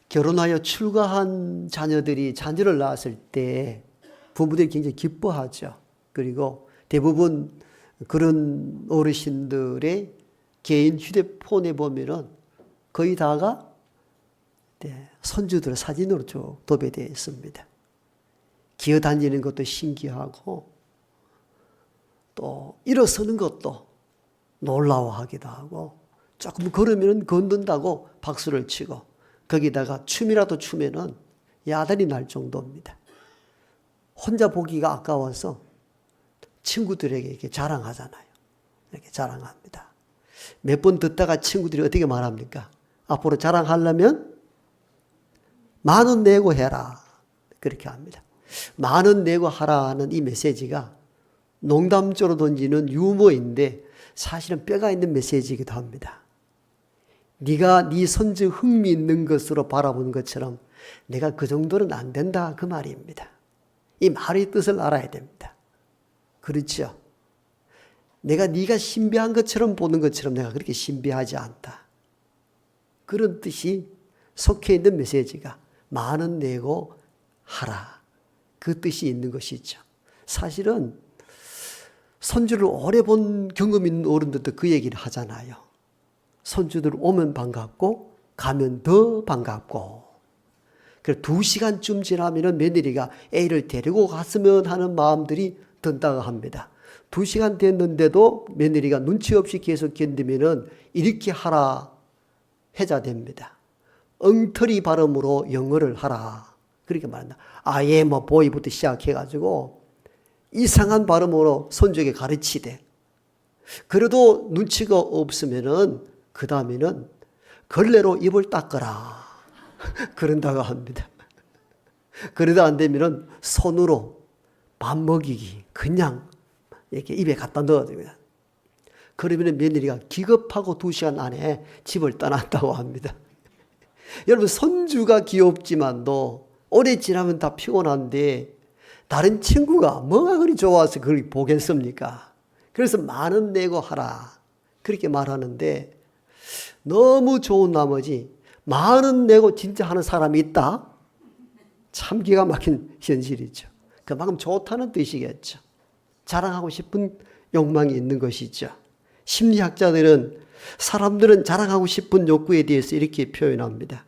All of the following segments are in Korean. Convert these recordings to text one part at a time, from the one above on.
결혼하여 출가한 자녀들이 자녀를 낳았을 때 부모들이 굉장히 기뻐하죠. 그리고 대부분 그런 어르신들의 개인 휴대폰에 보면은 거의 다가 손주들 사진으로 쭉 도배되어 있습니다. 기어다니는 것도 신기하고 또 일어서는 것도 놀라워하기도 하고 조금 걸으면 걷는다고 박수를 치고 거기다가 춤이라도 추면은 야단이 날 정도입니다. 혼자 보기가 아까워서 친구들에게 이렇게 자랑하잖아요. 이렇게 자랑합니다. 몇 번 듣다가 친구들이 어떻게 말합니까? 앞으로 자랑하려면 10,000원 내고 해라. 그렇게 합니다. 10,000원 내고 하라는 이 메시지가 농담조로 던지는 유머인데 사실은 뼈가 있는 메시지이기도 합니다. 네가 네 손주 흥미 있는 것으로 바라본 것처럼 내가 그 정도는 안 된다 그 말입니다. 이 말의 뜻을 알아야 됩니다. 그렇죠? 내가 네가 신비한 것처럼 보는 것처럼 내가 그렇게 신비하지 않다. 그런 뜻이 속해 있는 메시지가 10,000원 내고 하라. 그 뜻이 있는 것이죠. 사실은 손주를 오래 본 경험 있는 어른들도 그 얘기를 하잖아요. 손주들 오면 반갑고 가면 더 반갑고. 그래서 2시간쯤 지나면 며느리가 애를 데리고 갔으면 하는 마음들이 든다고 합니다. 2시간 됐는데도 며느리가 눈치 없이 계속 견디면 이렇게 하라 해야 됩니다. 엉터리 발음으로 영어를 하라. 그렇게 말한다. 아예 뭐 보이부터 시작해가지고 이상한 발음으로 손주에게 가르치되 그래도 눈치가 없으면은 그 다음에는 걸레로 입을 닦아라. 그런다고 합니다. 그러다 안 되면은 손으로 밥 먹이기 그냥 이렇게 입에 갖다 넣어줍니다. 그러면 며느리가 기겁하고 2시간 안에 집을 떠났다고 합니다. 여러분 손주가 귀엽지만도 오래 지나면 다 피곤한데 다른 친구가 뭐가 그리 좋아서 그걸 보겠습니까? 그래서 10,000원 내고 하라. 그렇게 말하는데 너무 좋은 나머지 10,000원 내고 진짜 하는 사람이 있다? 참 기가 막힌 현실이죠. 그만큼 좋다는 뜻이겠죠. 자랑하고 싶은 욕망이 있는 것이죠. 사람들은 자랑하고 싶은 욕구에 대해서 이렇게 표현합니다.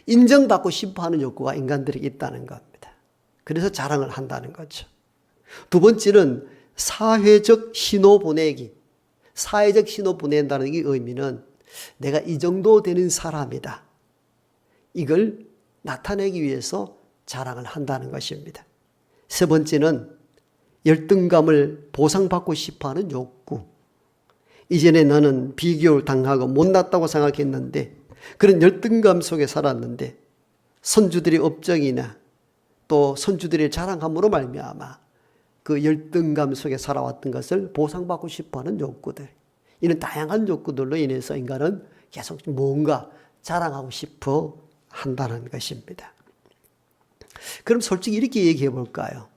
인정받고 싶어하는 욕구가 인간들에게 있다는 겁니다. 그래서 자랑을 한다는 거죠. 두 번째는 사회적 신호 보내기. 사회적 신호 보낸다는 이 의미는 내가 이 정도 되는 사람이다. 이걸 나타내기 위해서 자랑을 한다는 것입니다. 세 번째는 열등감을 보상받고 싶어하는 욕구. 이전에 나는 비교를 당하고 못났다고 생각했는데 그런 열등감 속에 살았는데 손주들의 업적이나 또 손주들의 자랑함으로 말미암아 그 열등감 속에 살아왔던 것을 보상받고 싶어하는 욕구들. 이런 다양한 욕구들로 인해서 인간은 계속 뭔가 자랑하고 싶어 한다는 것입니다. 그럼 솔직히 이렇게 얘기해 볼까요?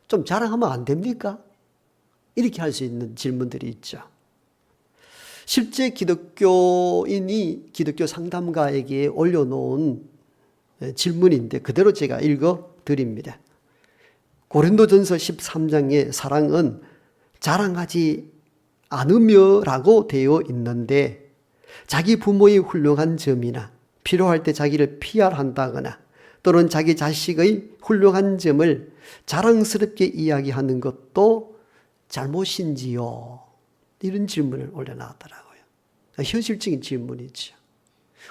좀 자랑하면 안 됩니까? 이렇게 할 수 있는 질문들이 있죠. 실제 기독교인이 기독교 상담가에게 올려놓은 질문인데 그대로 제가 읽어 드립니다. 고린도전서 13장에 사랑은 자랑하지 않으며 라고 되어 있는데 자기 부모의 훌륭한 점이나 필요할 때 자기를 피할한다거나 또는 자기 자식의 훌륭한 점을 자랑스럽게 이야기하는 것도 잘못인지요? 이런 질문을 올려놨더라고요. 현실적인 질문이죠.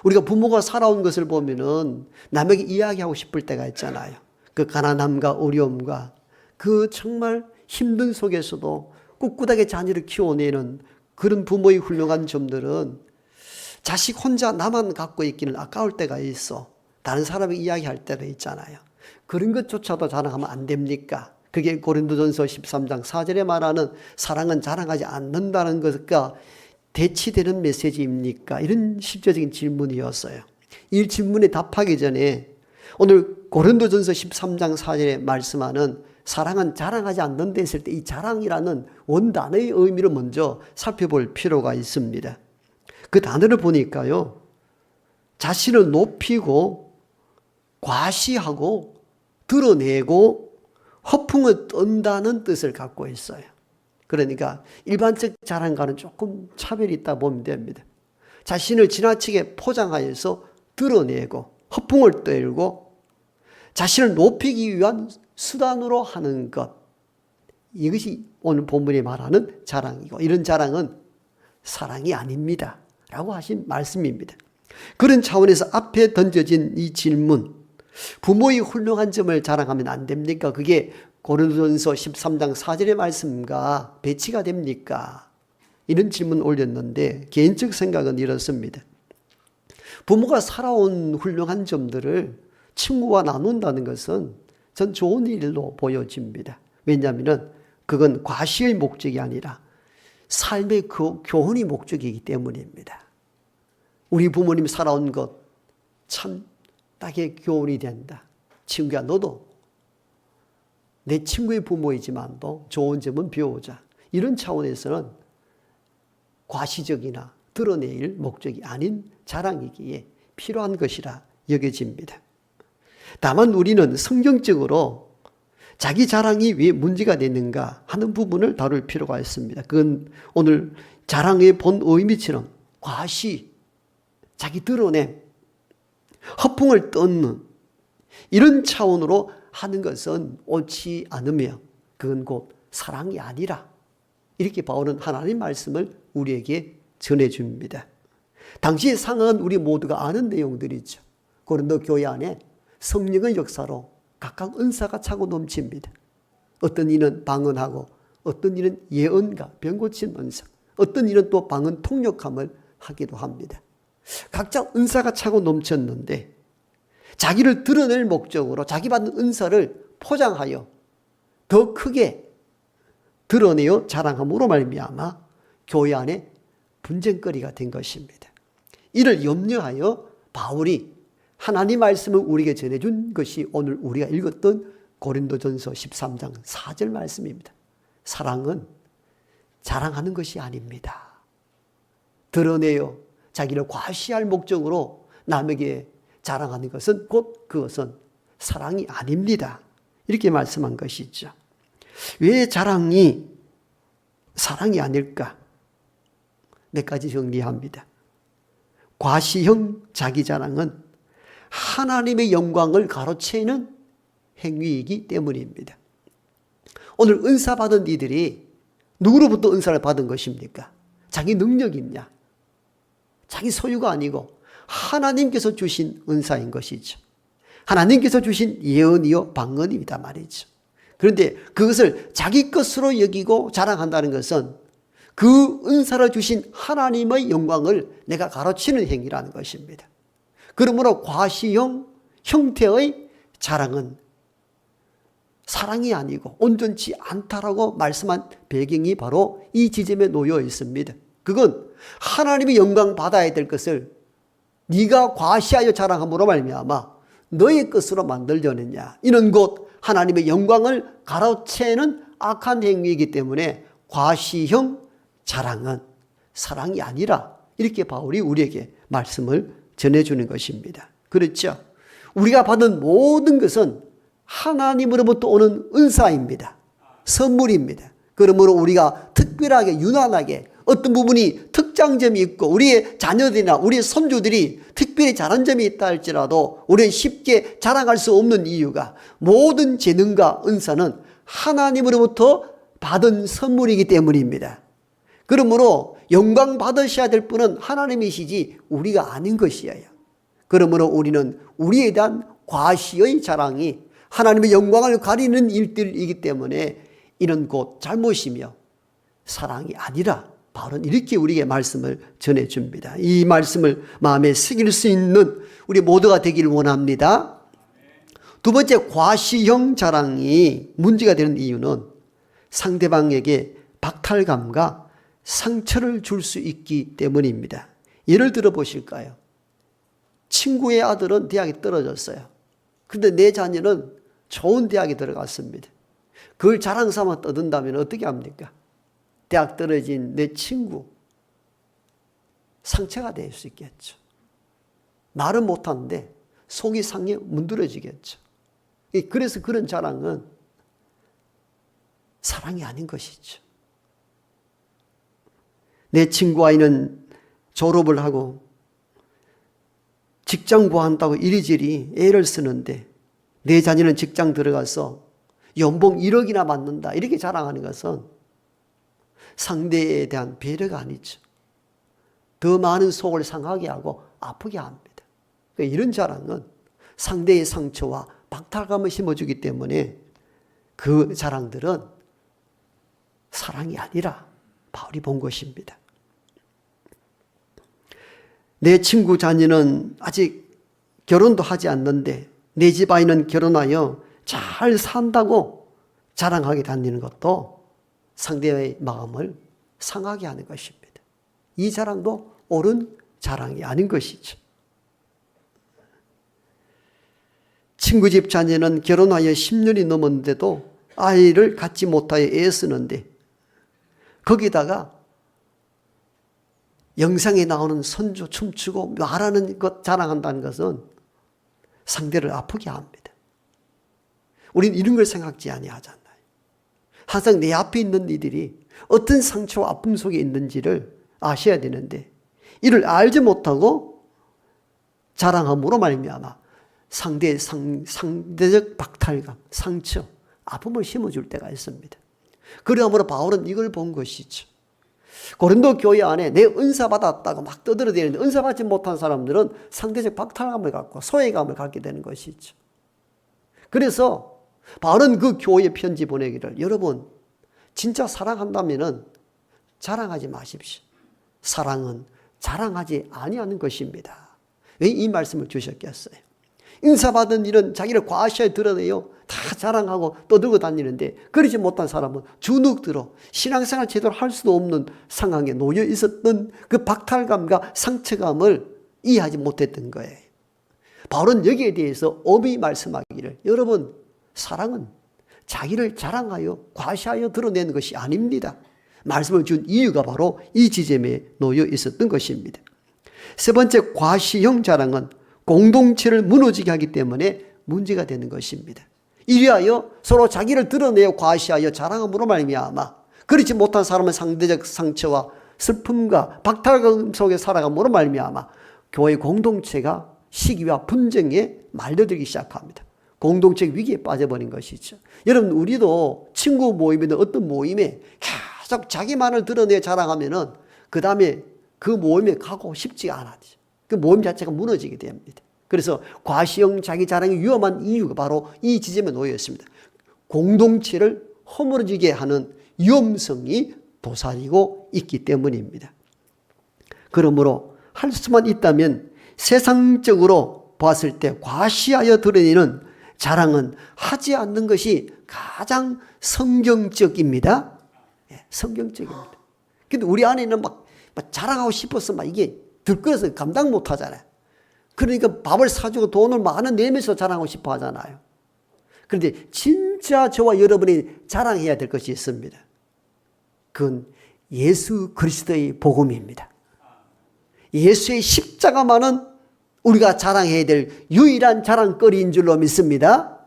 우리가 부모가 살아온 것을 보면은 남에게 이야기하고 싶을 때가 있잖아요. 그 가난함과 어려움과 그 정말 힘든 속에서도 꿋꿋하게 자녀를 키워내는 그런 부모의 훌륭한 점들은 자식 혼자 나만 갖고 있기는 아까울 때가 있어. 다른 사람에게 이야기할 때도 있잖아요. 그런 것조차도 자랑하면 안 됩니까? 그게 고린도전서 13장 4절에 말하는 사랑은 자랑하지 않는다는 것과 대치되는 메시지입니까? 이런 실제적인 질문이었어요. 이 질문에 답하기 전에 오늘 고린도전서 13장 4절에 말씀하는 사랑은 자랑하지 않는다 했을 때 이 자랑이라는 원단어의 의미를 먼저 살펴볼 필요가 있습니다. 그 단어를 보니까요. 자신을 높이고 과시하고 드러내고 허풍을 떤다는 뜻을 갖고 있어요. 그러니까 일반적 자랑과는 조금 차별이 있다 보면 됩니다. 자신을 지나치게 포장하여서 드러내고 허풍을 떨고 자신을 높이기 위한 수단으로 하는 것, 이것이 오늘 본문이 말하는 자랑이고, 이런 자랑은 사랑이 아닙니다 라고 하신 말씀입니다. 그런 차원에서 앞에 던져진 이 질문, 부모의 훌륭한 점을 자랑하면 안 됩니까? 그게 고린도전서 13장 4절의 말씀과 배치가 됩니까? 이런 질문 올렸는데 개인적 생각은 이렇습니다. 부모가 살아온 훌륭한 점들을 친구와 나눈다는 것은 전 좋은 일로 보여집니다. 왜냐하면 그건 과시의 목적이 아니라 삶의 교훈이 목적이기 때문입니다. 우리 부모님 살아온 것 참 딱히 교훈이 된다. 친구야, 너도 내 친구의 부모이지만도 좋은 점은 배우자. 이런 차원에서는 과시적이나 드러낼 목적이 아닌 자랑이기에 필요한 것이라 여겨집니다. 다만 우리는 성경적으로 자기 자랑이 왜 문제가 되는가 하는 부분을 다룰 필요가 있습니다. 그건 오늘 자랑의 본 의미처럼 과시, 자기 드러냄, 허풍을 뜯는 이런 차원으로 하는 것은 옳지 않으며 그건 곧 사랑이 아니라, 이렇게 바울은 하나님 말씀을 우리에게 전해줍니다. 당시의 상황은 우리 모두가 아는 내용들이죠. 고린도 교회 안에 성령의 역사로 각각 은사가 차고 넘칩니다. 어떤 이는 방언하고 어떤 이는 예언과 병 고친 은사, 어떤 이는 또 방언 통역함을 하기도 합니다. 각자 은사가 차고 넘쳤는데 자기를 드러낼 목적으로 자기 받은 은사를 포장하여 더 크게 드러내어 자랑함으로 말미암아 교회 안에 분쟁거리가 된 것입니다. 이를 염려하여 바울이 하나님 말씀을 우리에게 전해준 것이 오늘 우리가 읽었던 고린도전서 13장 4절 말씀입니다. 사랑은 자랑하는 것이 아닙니다. 드러내어 자기를 과시할 목적으로 남에게 자랑하는 것은 곧 그것은 사랑이 아닙니다. 이렇게 말씀한 것이죠. 왜 자랑이 사랑이 아닐까? 몇 가지 정리합니다. 과시형 자기 자랑은 하나님의 영광을 가로채는 행위이기 때문입니다. 오늘 은사 받은 이들이 누구로부터 은사를 받은 것입니까? 자기 능력이냐? 자기 소유가 아니고 하나님께서 주신 은사인 것이죠. 하나님께서 주신 예언이요 방언입니다 말이죠. 그런데 그것을 자기 것으로 여기고 자랑한다는 것은 그 은사를 주신 하나님의 영광을 내가 가로치는 행위라는 것입니다. 그러므로 과시형 형태의 자랑은 사랑이 아니고 온전치 않다라고 말씀한 배경이 바로 이 지점에 놓여 있습니다. 그건 하나님의 영광 받아야 될 것을 네가 과시하여 자랑함으로 말미암아 너의 것으로 만들려느냐, 이는 곧 하나님의 영광을 가로채는 악한 행위이기 때문에 과시형 자랑은 사랑이 아니라, 이렇게 바울이 우리에게 말씀을 전해주는 것입니다. 그렇죠? 우리가 받은 모든 것은 하나님으로부터 오는 은사입니다. 선물입니다. 그러므로 우리가 특별하게 유난하게 어떤 부분이 특장점이 있고 우리의 자녀들이나 우리의 손주들이 특별히 잘한 점이 있다 할지라도 우리는 쉽게 자랑할 수 없는 이유가 모든 재능과 은사는 하나님으로부터 받은 선물이기 때문입니다. 그러므로 영광 받으셔야 될 분은 하나님이시지 우리가 아닌 것이에요. 그러므로 우리는 우리에 대한 과시의 자랑이 하나님의 영광을 가리는 일들이기 때문에 이는 곧 잘못이며 사랑이 아니라, 바울은 이렇게 우리에게 말씀을 전해줍니다. 이 말씀을 마음에 새길 수 있는 우리 모두가 되기를 원합니다. 두 번째, 과시형 자랑이 문제가 되는 이유는 상대방에게 박탈감과 상처를 줄 수 있기 때문입니다. 예를 들어 보실까요? 친구의 아들은 대학에 떨어졌어요. 그런데 내 자녀는 좋은 대학에 들어갔습니다. 그걸 자랑 삼아 떠든다면 어떻게 합니까? 대학 떨어진 내 친구 상처가 될 수 있겠죠. 말은 못하는데 속이 상해 문드러지겠죠. 그래서 그런 자랑은 사랑이 아닌 것이죠. 내 친구 아이는 졸업을 하고 직장 구한다고 이리저리 애를 쓰는데 내 자녀는 직장 들어가서 연봉 1억이나 받는다 이렇게 자랑하는 것은 상대에 대한 배려가 아니죠. 더 많은 속을 상하게 하고 아프게 합니다. 그러니까 이런 자랑은 상대의 상처와 박탈감을 심어주기 때문에 그 자랑들은 사랑이 아니라 바울이 본 것입니다. 내 친구 자녀는 아직 결혼도 하지 않는데 내 집 아이는 결혼하여 잘 산다고 자랑하게 다니는 것도 상대의 마음을 상하게 하는 것입니다. 이 자랑도 옳은 자랑이 아닌 것이죠. 친구 집 자녀는 결혼하여 10년이 넘었는데도 아이를 갖지 못하여 애쓰는데 거기다가 영상에 나오는 손주 춤추고 말하는 것 자랑한다는 것은 상대를 아프게 합니다. 우리는 이런 걸 생각지 아니하잖아요. 항상 내 앞에 있는 이들이 어떤 상처와 아픔 속에 있는지를 아셔야 되는데 이를 알지 못하고 자랑함으로 말미암아 상대적 박탈감, 상처, 아픔을 심어줄 때가 있습니다. 그러므로 바울은 이걸 본 것이죠. 고린도 교회 안에 내 은사 받았다고 막 떠들어대는데 은사 받지 못한 사람들은 상대적 박탈감을 갖고 소외감을 갖게 되는 것이죠. 그래서 바울은 그 교회에 편지 보내기를 여러분 진짜 사랑한다면은 자랑하지 마십시오. 사랑은 자랑하지 아니하는 것입니다. 왜 이 말씀을 주셨겠어요? 인사받은 일은 자기를 과시하게 드러내요. 다 자랑하고 떠들고 다니는데 그러지 못한 사람은 주눅들어 신앙생활 제대로 할 수도 없는 상황에 놓여 있었던 그 박탈감과 상처감을 이해하지 못했던 거예요. 바울은 여기에 대해서 엄히 말씀하기를 여러분 사랑은 자기를 자랑하여 과시하여 드러내는 것이 아닙니다. 말씀을 준 이유가 바로 이 지점에 놓여 있었던 것입니다. 세 번째 과시형 자랑은 공동체를 무너지게 하기 때문에 문제가 되는 것입니다. 이리하여 서로 자기를 드러내어 과시하여 자랑함으로 말미암아 그렇지 못한 사람은 상대적 상처와 슬픔과 박탈감 속에 살아감으로 말미암아 교회 공동체가 시기와 분쟁에 말려들기 시작합니다. 공동체 위기에 빠져버린 것이죠. 여러분 우리도 친구 모임이든 어떤 모임에 계속 자기만을 드러내 자랑하면은 그 다음에 그 모임에 가고 싶지가 않아지죠. 그 모임 자체가 무너지게 됩니다. 그래서 과시형 자기 자랑이 위험한 이유가 바로 이 지점에 놓여 있습니다. 공동체를 허물어지게 하는 위험성이 도사리고 있기 때문입니다. 그러므로 할 수만 있다면 세상적으로 봤을 때 과시하여 드러내는 자랑은 하지 않는 것이 가장 성경적입니다. 성경적입니다. 근데 우리 안에는 막 자랑하고 싶어서 막 이게 들끓어서 감당 못 하잖아요. 그러니까 밥을 사주고 돈을 많은 내면서 자랑하고 싶어 하잖아요. 그런데 진짜 저와 여러분이 자랑해야 될 것이 있습니다. 그건 예수 그리스도의 복음입니다. 예수의 십자가만은 우리가 자랑해야 될 유일한 자랑거리인 줄로 믿습니다.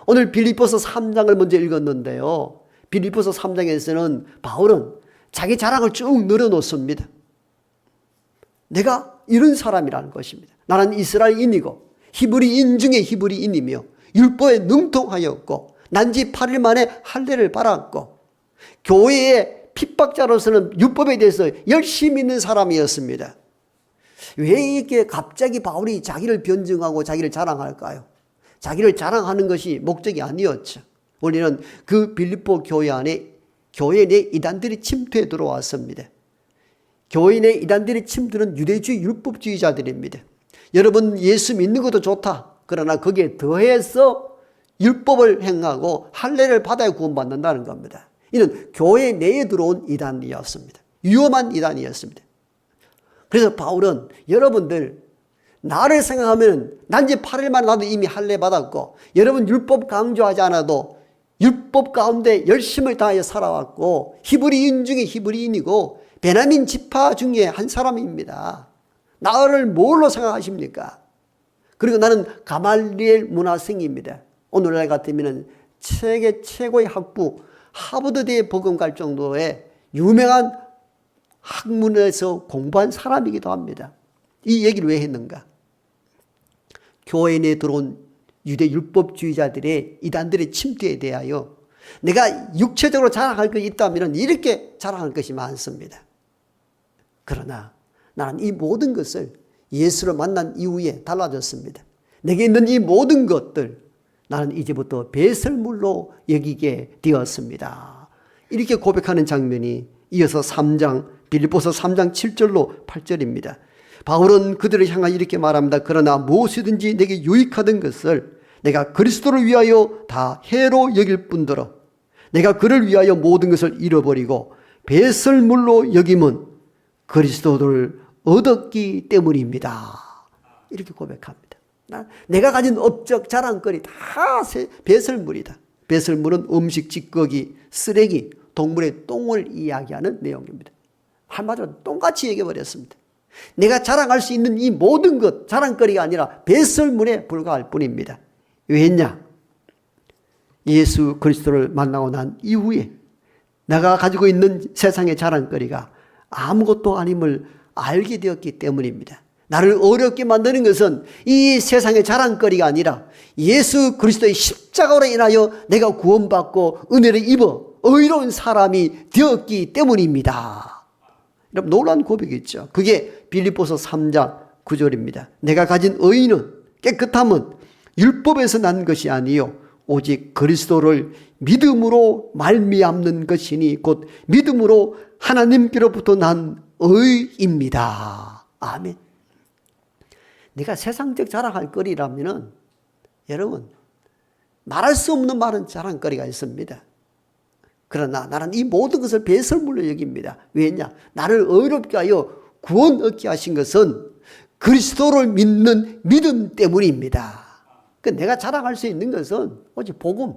오늘 빌립보서 3장을 먼저 읽었는데요. 빌립보서 3장에서는 바울은 자기 자랑을 쭉 늘어놓습니다. 내가 이런 사람이라는 것입니다. 나는 이스라엘인이고 히브리인 중에 히브리인이며 율법에 능통하였고 난지 8일 만에 할례를 받았고 교회의 핍박자로서는 율법에 대해서 열심히 있는 사람이었습니다. 왜 이렇게 갑자기 바울이 자기를 변증하고 자기를 자랑할까요? 자기를 자랑하는 것이 목적이 아니었죠. 원래는 그 빌립보 교회 안에 교회 내 이단들이 침투해 들어왔습니다. 교회 내 이단들의 침투는 유대주의 율법주의자들입니다. 여러분 예수 믿는 것도 좋다. 그러나 거기에 더해서 율법을 행하고 할례를 받아야 구원받는다는 겁니다. 이는 교회 내에 들어온 이단이었습니다. 위험한 이단이었습니다. 그래서 바울은 여러분들 나를 생각하면 난지 8일만 나도 이미 할례 받았고 여러분 율법 강조하지 않아도 율법 가운데 열심을 다하여 살아왔고 히브리인 중에 히브리인이고 베냐민 지파 중에 한 사람입니다. 나를 뭘로 생각하십니까? 그리고 나는 가말리엘 문화생입니다. 오늘날 같으면 세계 최고의 학부 하버드대에 버금 갈 정도의 유명한 학문에서 공부한 사람이기도 합니다. 이 얘기를 왜 했는가? 교회 내에 들어온 유대 율법주의자들의 이단들의 침투에 대하여 내가 육체적으로 자랑할 것이 있다면 이렇게 자랑할 것이 많습니다. 그러나 나는 이 모든 것을 예수를 만난 이후에 달라졌습니다. 내게 있는 이 모든 것들 나는 이제부터 배설물로 여기게 되었습니다. 이렇게 고백하는 장면이 이어서 3장 빌립보서 3장 7절로 8절입니다. 바울은 그들을 향하여 이렇게 말합니다. 그러나 무엇이든지 내게 유익하던 것을 내가 그리스도를 위하여 다 해로 여길 뿐더러 내가 그를 위하여 모든 것을 잃어버리고 배설물로 여김은 그리스도를 얻었기 때문입니다. 이렇게 고백합니다. 내가 가진 업적 자랑거리 다 배설물이다. 배설물은 음식, 찌꺼기, 쓰레기, 동물의 똥을 이야기하는 내용입니다. 한마디로 똥같이 얘기해버렸습니다. 내가 자랑할 수 있는 이 모든 것 자랑거리가 아니라 배설물에 불과할 뿐입니다. 왜냐? 예수 그리스도를 만나고 난 이후에 내가 가지고 있는 세상의 자랑거리가 아무것도 아님을 알게 되었기 때문입니다. 나를 어렵게 만드는 것은 이 세상의 자랑거리가 아니라 예수 그리스도의 십자가로 인하여 내가 구원받고 은혜를 입어 의로운 사람이 되었기 때문입니다. 여러분 놀라운 고백이죠. 그게 빌립보서 3장 9절입니다. 내가 가진 의는 깨끗함은 율법에서 난 것이 아니요 오직 그리스도를 믿음으로 말미암는 것이니 곧 믿음으로 하나님께로부터 난 의입니다. 아멘. 내가 세상적 자랑할 거리라면은 여러분 말할 수 없는 많은 자랑거리가 있습니다. 그러나 나는 이 모든 것을 배설물로 여깁니다. 왜냐? 나를 의롭게 하여 구원 얻게 하신 것은 그리스도를 믿는 믿음 때문입니다. 내가 자랑할 수 있는 것은 오직 복음,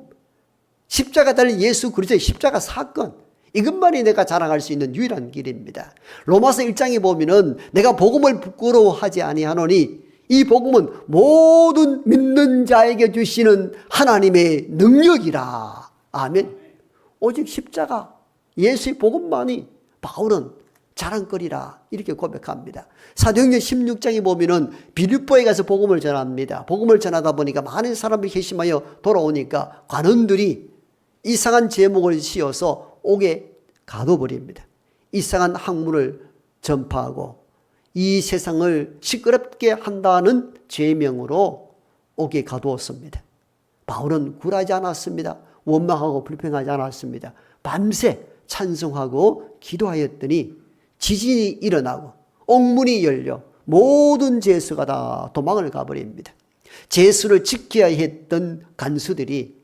십자가 달린 예수 그리스도의 십자가 사건, 이것만이 내가 자랑할 수 있는 유일한 길입니다. 로마서 1장에 보면은 내가 복음을 부끄러워하지 아니하노니 이 복음은 모든 믿는 자에게 주시는 하나님의 능력이라. 아멘. 오직 십자가 예수의 복음만이 바울은 자랑거리라 이렇게 고백합니다. 사도행전 16장에 보면은 빌립보에 가서 복음을 전합니다. 복음을 전하다 보니까 많은 사람들이 회심하여 돌아오니까 관원들이 이상한 제목을 씌워서 옥에 가둬버립니다. 이상한 학문을 전파하고 이 세상을 시끄럽게 한다는 죄명으로 옥에 가두었습니다. 바울은 굴하지 않았습니다. 원망하고 불평하지 않았습니다. 밤새 찬송하고 기도하였더니 지진이 일어나고 옥문이 열려 모든 죄수가 다 도망을 가버립니다. 죄수를 지켜야 했던 간수들이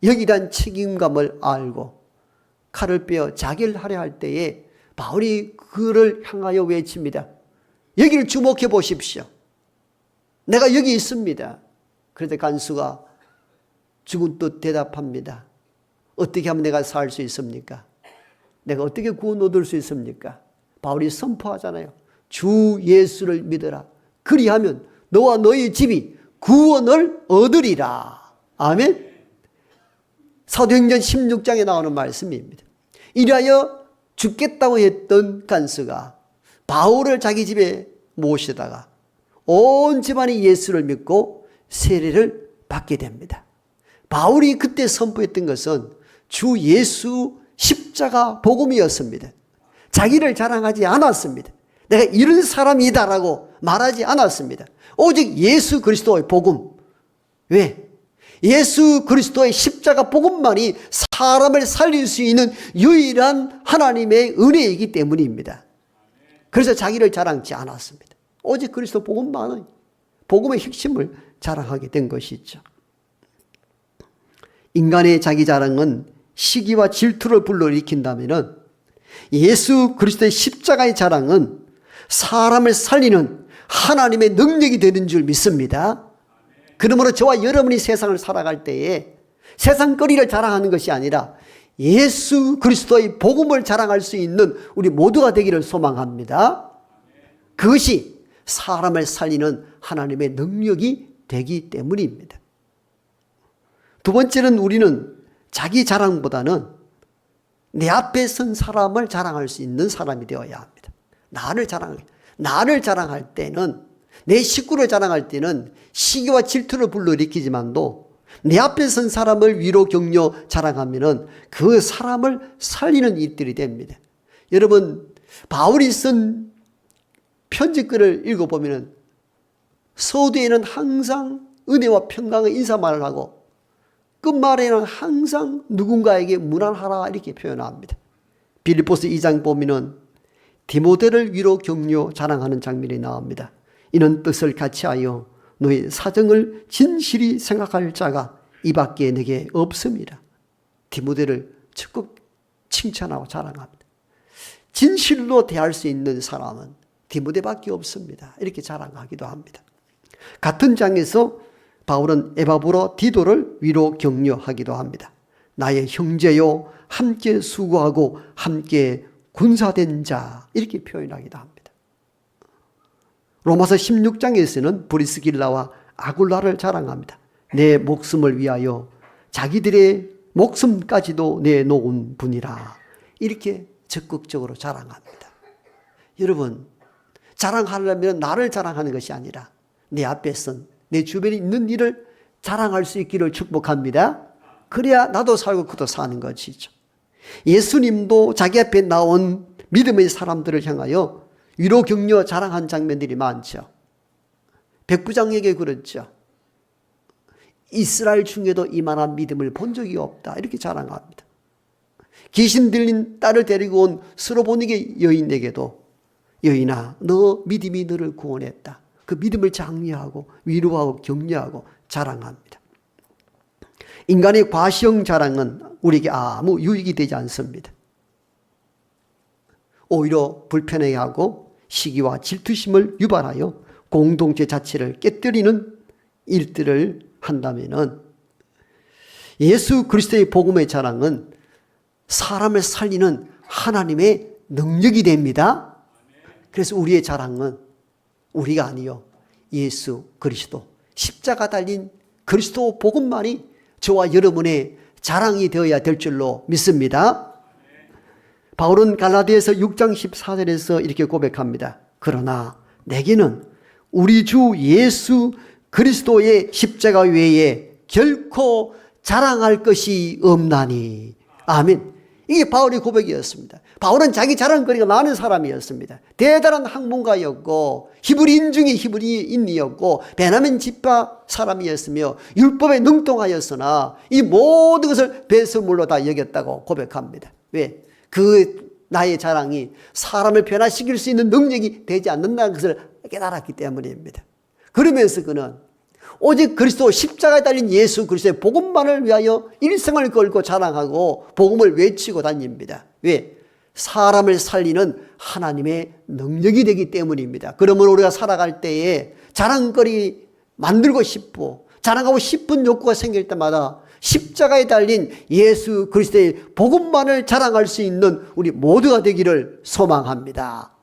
여기에 대한 책임감을 알고 칼을 빼어 자기를 하려 할 때에 바울이 그를 향하여 외칩니다. 여기를 주목해 보십시오. 내가 여기 있습니다. 그런데 간수가 죽은 듯 대답합니다. 어떻게 하면 내가 살 수 있습니까? 내가 어떻게 구원 얻을 수 있습니까? 바울이 선포하잖아요. 주 예수를 믿어라. 그리하면 너와 너의 집이 구원을 얻으리라. 아멘. 사도행전 16장에 나오는 말씀입니다. 이리하여 죽겠다고 했던 간수가 바울을 자기 집에 모시다가 온 집안이 예수를 믿고 세례를 받게 됩니다. 바울이 그때 선포했던 것은 주 예수 십자가 복음이었습니다. 자기를 자랑하지 않았습니다. 내가 이런 사람이다라고 말하지 않았습니다. 오직 예수 그리스도의 복음. 왜? 예수 그리스도의 십자가 복음만이 사람을 살릴 수 있는 유일한 하나님의 은혜이기 때문입니다. 그래서 자기를 자랑지 않았습니다. 오직 그리스도 복음만의 복음의 핵심을 자랑하게 된 것이죠. 인간의 자기 자랑은 시기와 질투를 불러일으킨다면 예수 그리스도의 십자가의 자랑은 사람을 살리는 하나님의 능력이 되는 줄 믿습니다. 그러므로 저와 여러분이 세상을 살아갈 때에 세상거리를 자랑하는 것이 아니라 예수 그리스도의 복음을 자랑할 수 있는 우리 모두가 되기를 소망합니다. 그것이 사람을 살리는 하나님의 능력이 되기 때문입니다. 두 번째는 우리는 자기 자랑보다는 내 앞에 선 사람을 자랑할 수 있는 사람이 되어야 합니다. 나를 자랑할 때는, 내 식구를 자랑할 때는 시기와 질투를 불러일으키지만도 내 앞에 선 사람을 위로 격려 자랑하면은 그 사람을 살리는 일들이 됩니다. 여러분, 바울이 쓴 편지글을 읽어보면은 서두에는 항상 은혜와 평강의 인사말을 하고 끝말에는 항상 누군가에게 문안하라 이렇게 표현합니다. 빌립보서 2장 보면은 디모데를 위로 격려 자랑하는 장면이 나옵니다. 이는 뜻을 같이하여 너의 사정을 진실히 생각할 자가 이 밖에 내게 없습니다. 디모데를 적극 칭찬하고 자랑합니다. 진실로 대할 수 있는 사람은 디모데밖에 없습니다. 이렇게 자랑하기도 합니다. 같은 장에서 바울은 에바브로 디도를 위로 격려하기도 합니다. 나의 형제요, 함께 수고하고 함께 군사된 자, 이렇게 표현하기도 합니다. 로마서 16장에서는 브리스길라와 아굴라를 자랑합니다. 내 목숨을 위하여 자기들의 목숨까지도 내놓은 분이라, 이렇게 적극적으로 자랑합니다. 여러분, 자랑하려면 나를 자랑하는 것이 아니라 내 앞에 선, 내 주변에 있는 일을 자랑할 수 있기를 축복합니다. 그래야 나도 살고 그도 사는 것이죠. 예수님도 자기 앞에 나온 믿음의 사람들을 향하여 위로 격려 자랑한 장면들이 많죠. 백부장에게 그랬죠. 이스라엘 중에도 이만한 믿음을 본 적이 없다, 이렇게 자랑합니다. 귀신 들린 딸을 데리고 온 스로보니게 여인에게도 여인아, 너 믿음이 너를 구원했다, 그 믿음을 장려하고 위로하고 격려하고 자랑합니다. 인간의 과시형 자랑은 우리에게 아무 유익이 되지 않습니다. 오히려 불편해하고 시기와 질투심을 유발하여 공동체 자체를 깨뜨리는 일들을 한다면은, 예수 그리스도의 복음의 자랑은 사람을 살리는 하나님의 능력이 됩니다. 그래서 우리의 자랑은 우리가 아니요, 예수 그리스도, 십자가 달린 그리스도 복음만이 저와 여러분의 자랑이 되어야 될 줄로 믿습니다. 바울은 갈라디아서 6장 14절에서 이렇게 고백합니다. 그러나 내게는 우리 주 예수 그리스도의 십자가 외에 결코 자랑할 것이 없나니. 아멘. 이게 바울의 고백이었습니다. 바울은 자기 자랑거리가 많은 사람이었습니다. 대단한 학문가였고 히브리인 중에 히브리인이었고 베냐민 지파 사람이었으며 율법에 능통하였으나 이 모든 것을 배설물로 다 여겼다고 고백합니다. 왜? 그 나의 자랑이 사람을 변화시킬 수 있는 능력이 되지 않는다는 것을 깨달았기 때문입니다. 그러면서 그는 오직 그리스도 십자가에 달린 예수 그리스도의 복음만을 위하여 일생을 걸고 자랑하고 복음을 외치고 다닙니다. 왜? 사람을 살리는 하나님의 능력이 되기 때문입니다. 그러면 우리가 살아갈 때에 자랑거리 만들고 싶고 자랑하고 싶은 욕구가 생길 때마다 십자가에 달린 예수 그리스도의 복음만을 자랑할 수 있는 우리 모두가 되기를 소망합니다.